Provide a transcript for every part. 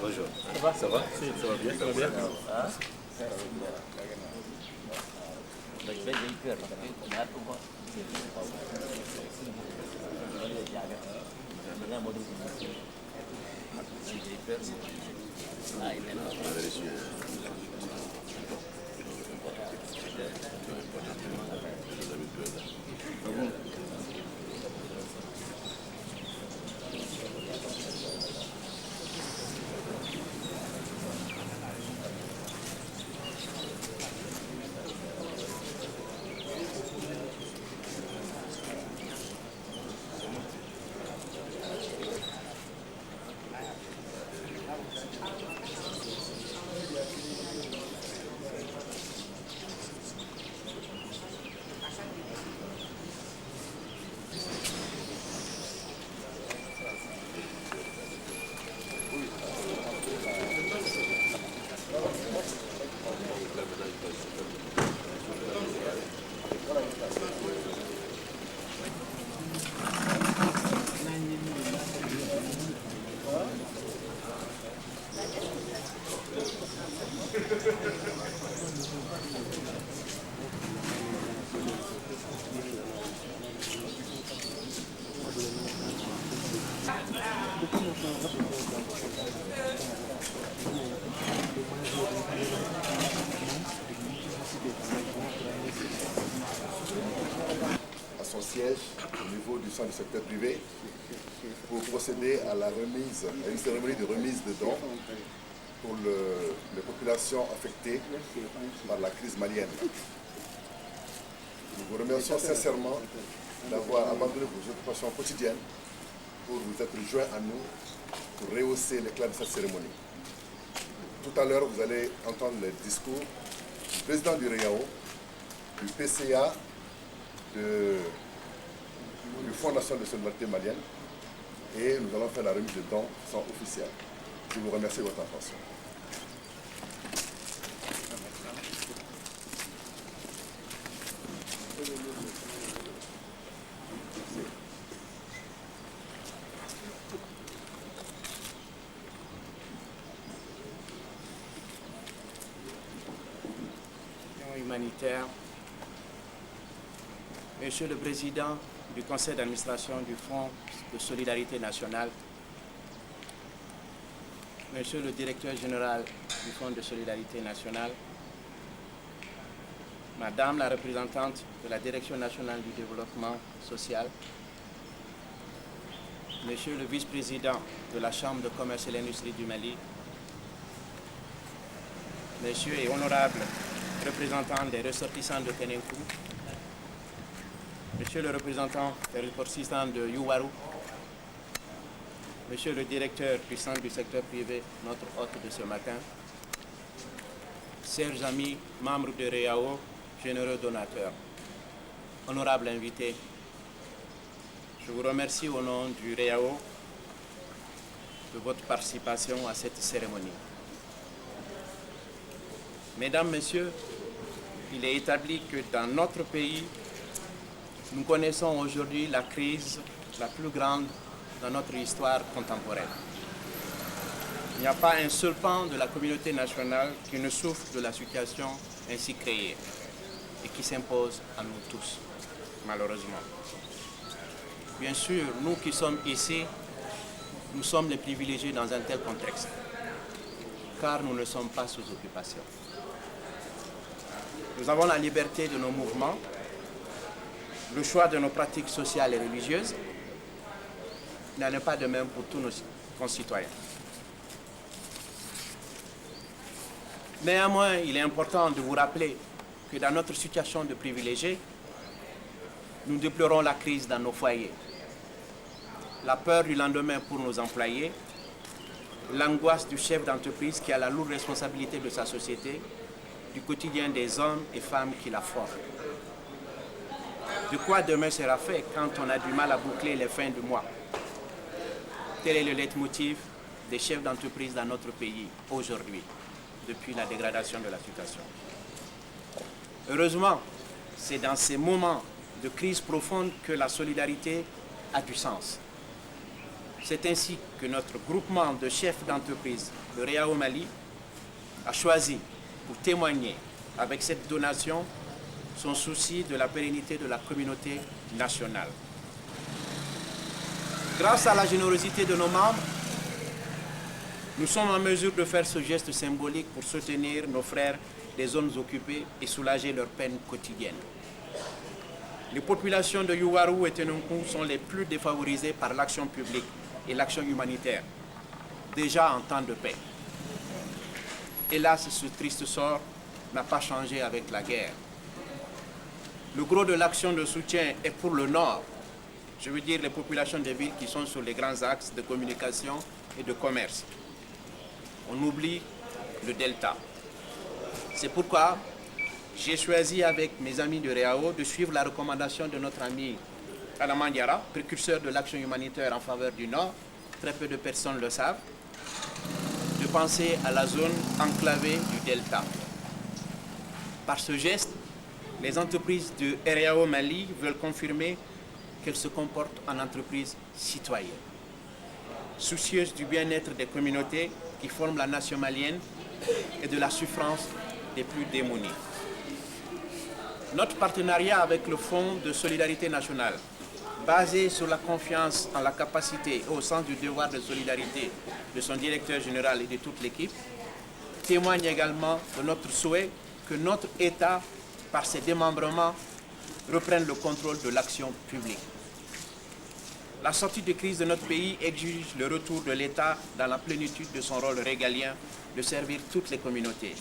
Bonjour. Ça va? Ça va bien? Ça va bien? À son siège au niveau du centre du secteur privé pour procéder à la remise, à une cérémonie de remise de dons pour les populations affectées par la crise malienne. Nous vous remercions sincèrement d'avoir abandonné vos occupations quotidiennes pour vous être joints à nous pour rehausser l'éclat de cette cérémonie. Tout à l'heure, vous allez entendre les discours du président du REAO, du PCA, du Fonds national de solidarité malienne, et nous allons faire la remise de dons qui sont officiels. Je vous remercie de votre attention. humanitaire, Monsieur le Président du Conseil d'administration du Fonds de solidarité nationale, Monsieur le Directeur général du Fonds de solidarité nationale, Madame la représentante de la Direction nationale du développement social, Monsieur le vice-président de la Chambre de commerce et l'industrie du Mali, Messieurs et honorables représentants des ressortissants de Tenenkou, Monsieur le représentant des ressortissants de Yuwaru, Monsieur le directeur du centre du secteur privé, notre hôte de ce matin, chers amis, membres de REAO, généreux donateurs, honorables invités, je vous remercie au nom du REAO de votre participation à cette cérémonie. Mesdames, Messieurs, il est établi que dans notre pays, nous connaissons aujourd'hui la crise la plus grande dans notre histoire contemporaine. Il n'y a pas un seul pan de la communauté nationale qui ne souffre de la situation ainsi créée et qui s'impose à nous tous, malheureusement. Bien sûr, nous qui sommes ici, nous sommes les privilégiés dans un tel contexte, car nous ne sommes pas sous occupation. Nous avons la liberté de nos mouvements, le choix de nos pratiques sociales et religieuses. Il n'en est pas de même pour tous nos concitoyens. Néanmoins, il est important de vous rappeler que dans notre situation de privilégiés, nous déplorons la crise dans nos foyers, la peur du lendemain pour nos employés, l'angoisse du chef d'entreprise qui a la lourde responsabilité de sa société, du quotidien des hommes et femmes qui la forment. De quoi demain sera fait quand on a du mal à boucler les fins du mois? Tel est le leitmotiv des chefs d'entreprise dans notre pays aujourd'hui, depuis la dégradation de la situation. Heureusement, c'est dans ces moments de crise profonde que la solidarité a du sens. C'est ainsi que notre groupement de chefs d'entreprise, le REAO Mali, a choisi pour témoigner avec cette donation son souci de la pérennité de la communauté nationale. Grâce à la générosité de nos membres, nous sommes en mesure de faire ce geste symbolique pour soutenir nos frères des zones occupées et soulager leurs peines quotidiennes. Les populations de Yuwaru et Tenenkou sont les plus défavorisées par l'action publique et l'action humanitaire, déjà en temps de paix. Hélas, ce triste sort n'a pas changé avec la guerre. Le gros de l'action de soutien est pour le nord, je veux dire les populations des villes qui sont sur les grands axes de communication et de commerce. On oublie le delta. C'est pourquoi j'ai choisi avec mes amis de REAO de suivre la recommandation de notre ami Alaman Diarra, précurseur de l'action humanitaire en faveur du Nord, très peu de personnes le savent, de penser à la zone enclavée du delta. Par ce geste, les entreprises de REAO Mali veulent confirmer qu'elles se comportent en entreprises citoyennes, soucieuses du bien-être des communautés qui forment la nation malienne et de la souffrance des plus démunis. Notre partenariat avec le Fonds de solidarité nationale, basé sur la confiance en la capacité et au sens du devoir de solidarité de son directeur général et de toute l'équipe, témoigne également de notre souhait que notre État, par ses démembrements, reprenne le contrôle de l'action publique. La sortie de crise de notre pays exige le retour de l'État dans la plénitude de son rôle régalien de servir toutes les communautés,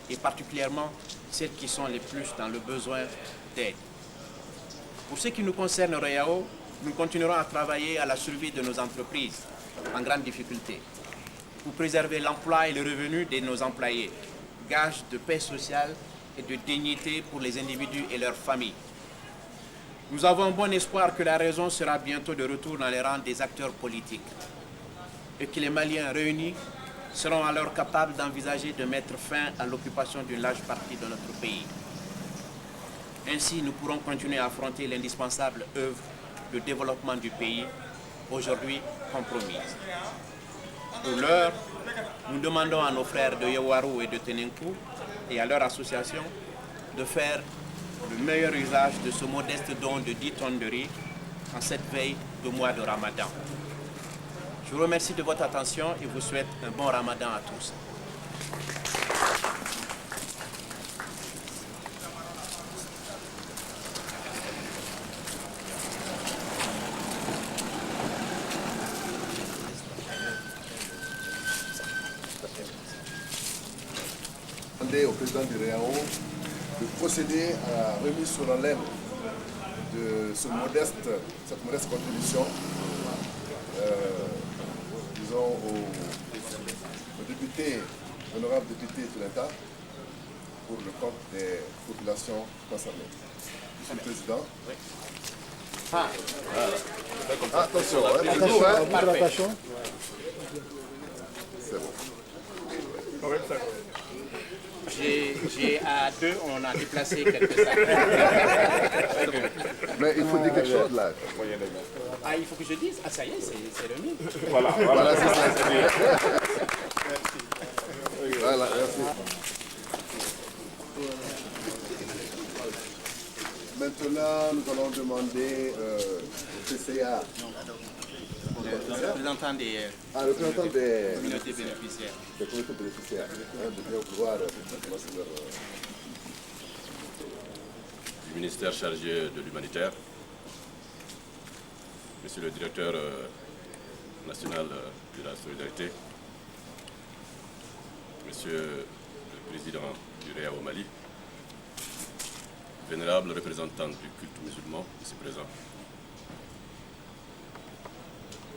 et particulièrement celles qui sont les plus dans le besoin d'aide. Pour ce qui nous concerne au REAO, nous continuerons à travailler à la survie de nos entreprises en grande difficulté, pour préserver l'emploi et le revenu de nos employés, gage de paix sociale et de dignité pour les individus et leurs familles. Nous avons bon espoir que la raison sera bientôt de retour dans les rangs des acteurs politiques et que les Maliens réunis seront alors capables d'envisager de mettre fin à l'occupation d'une large partie de notre pays. Ainsi, nous pourrons continuer à affronter l'indispensable œuvre de développement du pays, aujourd'hui compromise. Pour l'heure, nous demandons à nos frères de Yuwaru et de Tenenkou et à leur association de faire le meilleur usage de ce modeste don de 10 tonnes de riz en cette veille de mois de Ramadan. Je vous remercie de votre attention et vous souhaite un bon Ramadan à tous. Au président du REAO de procéder à la remise sur la laine de cette modeste contribution, disons, au député, honorable député Toulenta, pour le compte des populations concernées. Monsieur le Président. Oui. Attention, attention. C'est bon. J'ai à deux, on a déplacé quelques sacs. Mais il faut dire quelque chose là. Ah, il faut que je dise. Ah, ça y est, c'est remis. Voilà, c'est ça. Voilà, merci. Maintenant, nous allons demander au PCA. Le représentant des communautés bénéficiaires. Des communautés bénéficiaires, de bien pouvoir du ministère chargé de l'humanitaire, monsieur le directeur national de la solidarité, monsieur le président du REAO au Mali, vénérable représentant du culte musulman ici présent,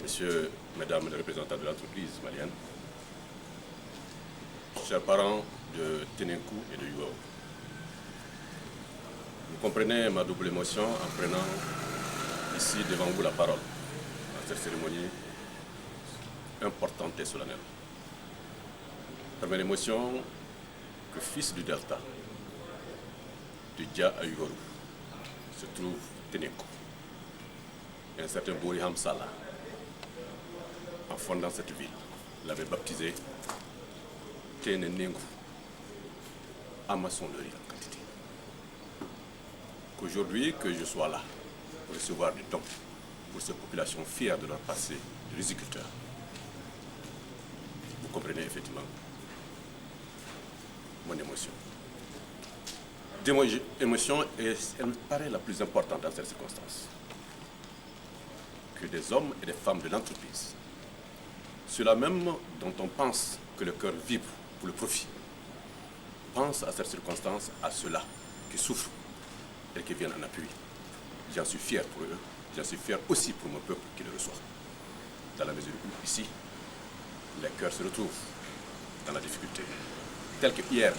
messieurs, mesdames les représentants de l'entreprise malienne, chers parents de Ténékou et de Youaou, vous comprenez ma double émotion en prenant ici devant vous la parole dans cette cérémonie importante et solennelle. Première émotion que fils du Delta, de Dia à Youaou, se trouve Ténékou, et un certain Bouriham Salah, en fondant cette ville, l'avait baptisé Ténénengu, amassons le riz en quantité. Qu'aujourd'hui, que je sois là pour recevoir des dons pour cette population fière de leur passé de riziculteurs, vous comprenez effectivement mon émotion. Émotion, et elle me paraît la plus importante dans cette circonstance, que des hommes et des femmes de l'entreprise, ceux-là même dont on pense que le cœur vibre pour le profit, pense à cette circonstance, à ceux-là qui souffrent et qui viennent en appui. J'en suis fier pour eux, j'en suis fier aussi pour mon peuple qui les reçoit. Dans la mesure où, ici, les cœurs se retrouvent dans la difficulté. Tel que hier,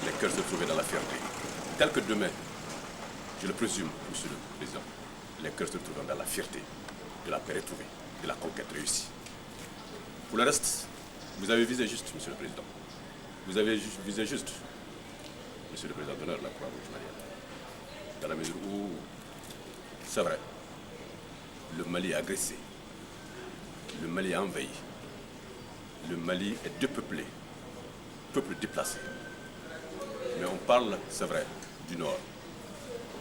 les cœurs se trouvaient dans la fierté. Tel que demain, je le présume, monsieur le président, les cœurs se trouveront dans la fierté de la paix retrouvée, de la conquête réussie. Pour le reste, vous avez visé juste, monsieur le président. Vous avez visé juste, monsieur le président d'honneur de la Croix-Rouge malienne. Dans la mesure où, c'est vrai, le Mali est agressé, le Mali est envahi, le Mali est dépeuplé, peuple déplacé. Mais on parle, c'est vrai, du Nord.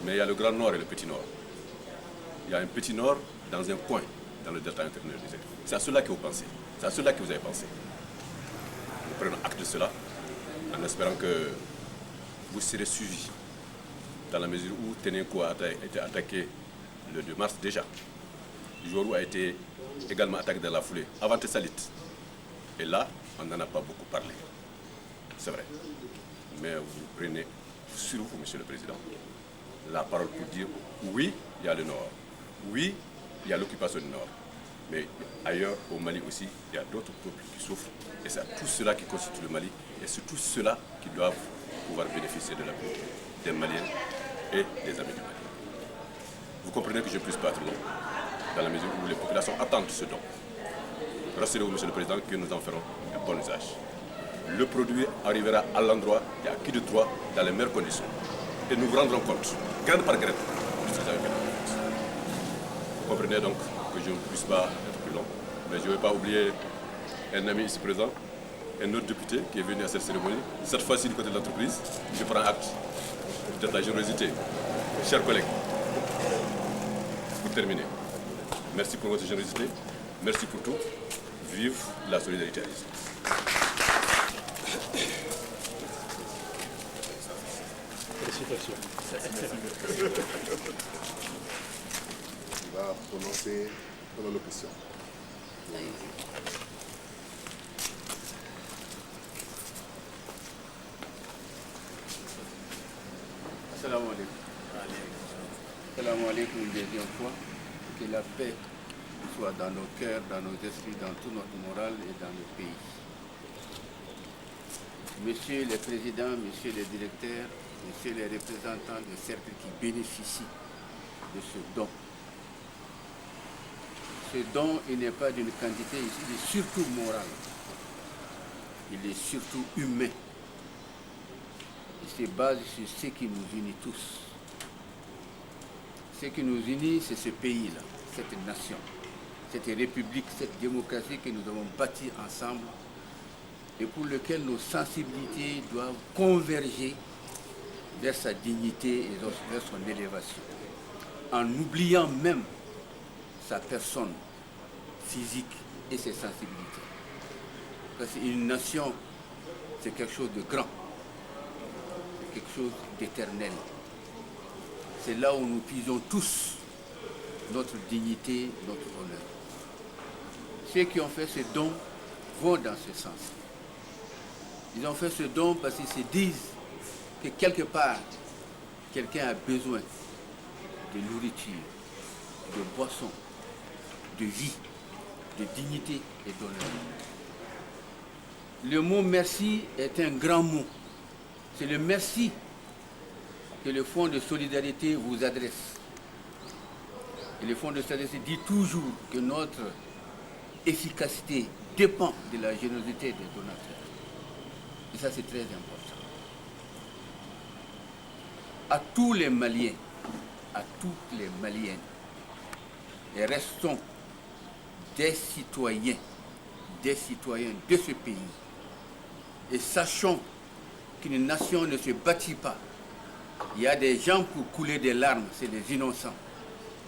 Mais il y a le Grand Nord et le Petit Nord. Il y a un Petit Nord dans un coin, dans le delta intérieur du Zé. C'est à cela que vous pensez. C'est à cela que vous avez pensé. Nous prenons acte de cela en espérant que vous serez suivis dans la mesure où Ténékou a été attaqué le 2 mars déjà. Jouarou a été également attaqué dans la foulée, avant Tessalit. Et là, on n'en a pas beaucoup parlé. C'est vrai. Mais vous prenez sur vous, monsieur le président, la parole pour dire oui, il y a le Nord. Oui, il y a l'occupation du Nord. Mais ailleurs, au Mali aussi, il y a d'autres peuples qui souffrent. Et c'est tout cela qui constitue le Mali. Et c'est tout cela qui doivent pouvoir bénéficier de l'appui des Maliens et des amis du Mali. Vous comprenez que je ne puisse pas être long, dans la mesure où les populations attendent ce don. Rassurez-vous, monsieur le président, que nous en ferons un bon usage. Le produit arrivera à l'endroit et à qui de droit dans les meilleures conditions. Et nous vous rendrons compte, graine par graine, de ce que vous avez fait. Vous comprenez donc que je ne puisse pas être plus long. Mais je ne vais pas oublier un ami ici présent, un autre député qui est venu à cette cérémonie, cette fois-ci du côté de l'entreprise. Je prends acte de ta générosité. Chers collègues, pour terminer, merci pour votre générosité, merci pour tout. Vive la solidarité. Félicitations. Il va prononcer pendant nos questions. Assalamu alaikum. Assalamu alaikum une deuxième fois. Que la paix soit dans nos cœurs, dans nos esprits, dans tout notre moral et dans le pays. Messieurs les présidents, messieurs les directeurs, messieurs les représentants des cercles qui bénéficient de ce don. Ce don, il n'est pas d'une quantité ici, il est surtout moral. Il est surtout humain. Il se base sur ce qui nous unit tous. Ce qui nous unit, c'est ce pays-là, cette nation, cette république, cette démocratie que nous avons bâtie ensemble et pour lequel nos sensibilités doivent converger vers sa dignité et vers son élévation, en oubliant même sa personne physique et ses sensibilités. Parce qu'une nation, c'est quelque chose de grand, c'est quelque chose d'éternel. C'est là où nous puisons tous notre dignité, notre honneur. Ceux qui ont fait ce don vont dans ce sens. Ils ont fait ce don parce qu'ils se disent que quelque part, quelqu'un a besoin de nourriture, de boisson, de vie, de dignité et d'honneur. Le mot merci est un grand mot. C'est le merci que le Fonds de solidarité vous adresse. Et le Fonds de solidarité dit toujours que notre efficacité dépend de la générosité des donateurs. Et ça, c'est très important. À tous les Maliens, à toutes les Maliennes, et restons des citoyens de ce pays. Et sachons qu'une nation ne se bâtit pas. Il y a des gens pour couler des larmes, c'est des innocents.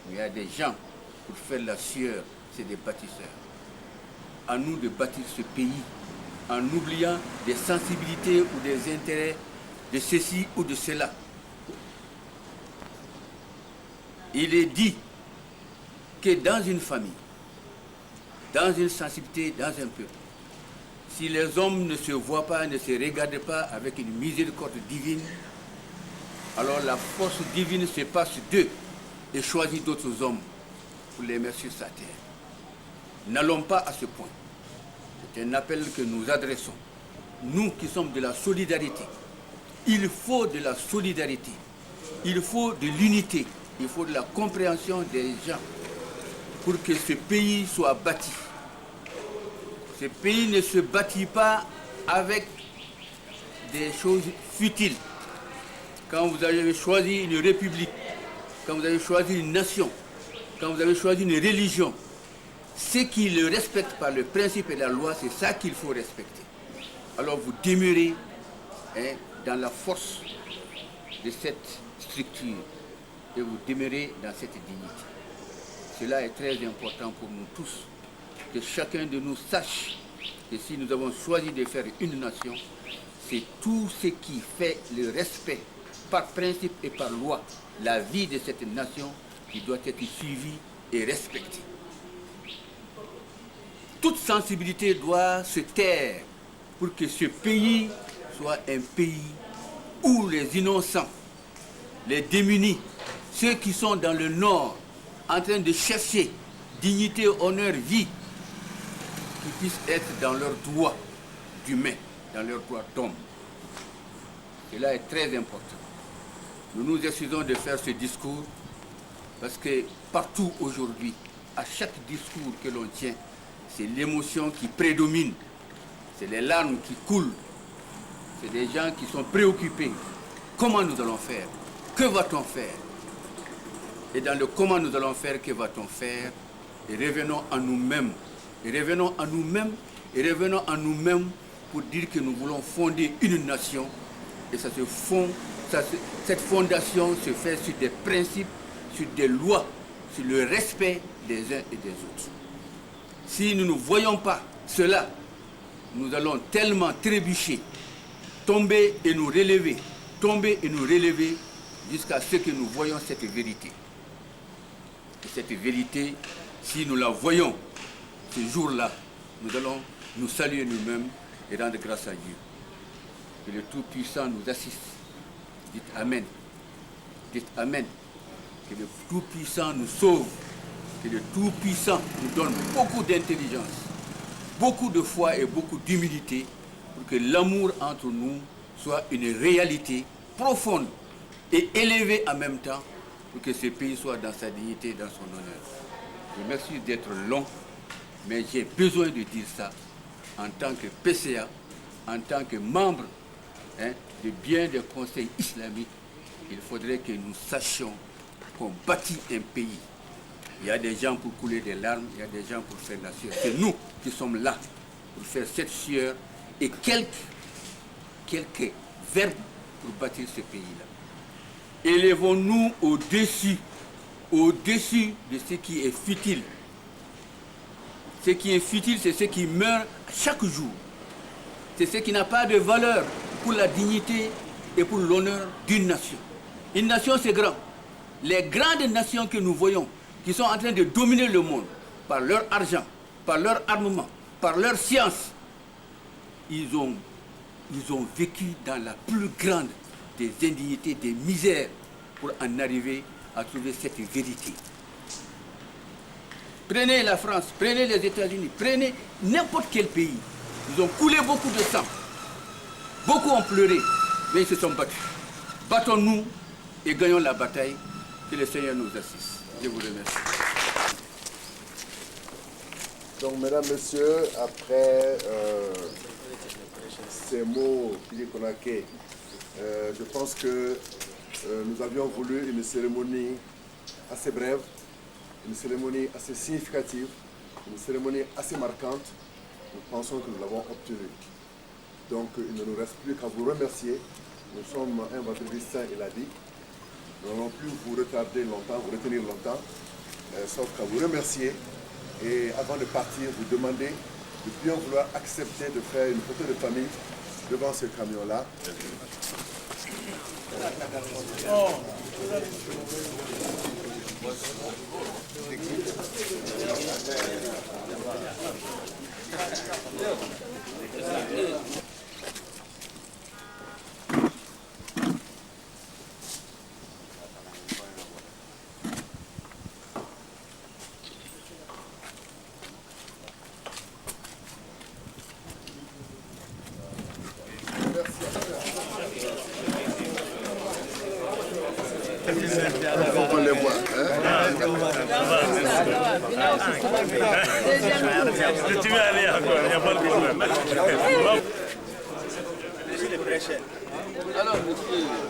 Il y a des gens pour faire la sueur, c'est des bâtisseurs. À nous de bâtir ce pays en oubliant des sensibilités ou des intérêts de ceci ou de cela. Il est dit que dans une famille, dans une sensibilité, dans un peuple, si les hommes ne se voient pas, ne se regardent pas avec une miséricorde divine, alors la force divine se passe d'eux et choisit d'autres hommes pour les mettre sur sa terre. N'allons pas à ce point. C'est un appel que nous adressons. Nous qui sommes de la solidarité, il faut de la solidarité, il faut de l'unité, il faut de la compréhension des gens pour que ce pays soit bâti. Ce pays ne se bâtit pas avec des choses futiles. Quand vous avez choisi une république, quand vous avez choisi une nation, quand vous avez choisi une religion, ce qui le respecte par le principe et la loi, c'est ça qu'il faut respecter. Alors vous demeurez dans la force de cette structure et vous demeurez dans cette dignité. Cela est très important pour nous tous, que chacun de nous sache que si nous avons choisi de faire une nation, c'est tout ce qui fait le respect par principe et par loi, la vie de cette nation qui doit être suivie et respectée. Toute sensibilité doit se taire pour que ce pays soit un pays où les innocents, les démunis, ceux qui sont dans le nord en train de chercher dignité, honneur, vie, qui puissent être dans leurs droits d'humain, dans leurs droits d'homme. Cela est très important. Nous nous excusons de faire ce discours parce que partout aujourd'hui, à chaque discours que l'on tient, c'est l'émotion qui prédomine, c'est les larmes qui coulent, c'est des gens qui sont préoccupés. Comment nous allons faire? Que va-t-on faire? Et dans le comment nous allons faire, que va-t-on faire? Et revenons à nous-mêmes. Et revenons à nous-mêmes. Et revenons à nous-mêmes pour dire que nous voulons fonder une nation. Et cette fondation se fait sur des principes, sur des lois, sur le respect des uns et des autres. Si nous ne voyons pas cela, nous allons tellement trébucher, tomber et nous relever, jusqu'à ce que nous voyions cette vérité. Et cette vérité, si nous la voyons ce jour-là, nous allons nous saluer nous-mêmes et rendre grâce à Dieu. Que le Tout-Puissant nous assiste. Dites Amen. Dites Amen. Que le Tout-Puissant nous sauve. Que le Tout-Puissant nous donne beaucoup d'intelligence, beaucoup de foi et beaucoup d'humilité pour que l'amour entre nous soit une réalité profonde et élevée en même temps pour que ce pays soit dans sa dignité et dans son honneur. Je m'excuse d'être long, mais j'ai besoin de dire ça en tant que PCA, en tant que membre de bien des conseils islamiques. Il faudrait que nous sachions qu'on bâtit un pays. Il y a des gens pour couler des larmes, il y a des gens pour faire la sueur. C'est nous qui sommes là pour faire cette sueur et quelques verbes pour bâtir ce pays-là. Élevons-nous au-dessus de ce qui est futile. Ce qui est futile, c'est ce qui meurt chaque jour. C'est ce qui n'a pas de valeur pour la dignité et pour l'honneur d'une nation. Une nation, c'est grand. Les grandes nations que nous voyons, qui sont en train de dominer le monde par leur argent, par leur armement, par leur science, ils ont vécu dans la plus grande des indignités, des misères, pour en arriver à trouver cette vérité. Prenez la France, prenez les États-Unis, prenez n'importe quel pays. Ils ont coulé beaucoup de sang. Beaucoup ont pleuré, mais ils se sont battus. Battons-nous et gagnons la bataille. Que le Seigneur nous assiste. Je vous remercie. Donc, mesdames, messieurs, après ces mots Philippe Konaké, je pense que nous avions voulu une cérémonie assez brève, une cérémonie assez significative, une cérémonie assez marquante. Nous pensons que nous l'avons obtenue. Donc, il ne nous reste plus qu'à vous remercier. Nous sommes un vendredi saint, il a dit. Nous n'allons plus vous retarder longtemps, vous retenir longtemps, sauf qu'à vous remercier. Et avant de partir, vous demander de bien vouloir accepter de faire une photo de famille devant ce camion-là. Il faut qu'on les voit. Tu vas aller encore, il n'y a pas de problème. Monsieur le prêcheur. Alors,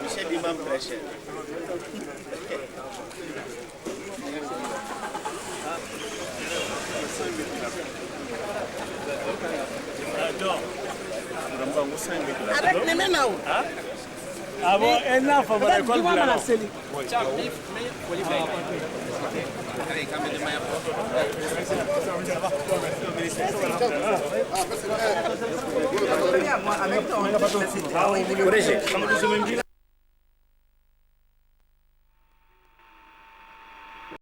monsieur l'imam prêcheur. Avec les mêmes là-haut. Ah bon, elle a fait la école de la Moi, avec toi, on a pas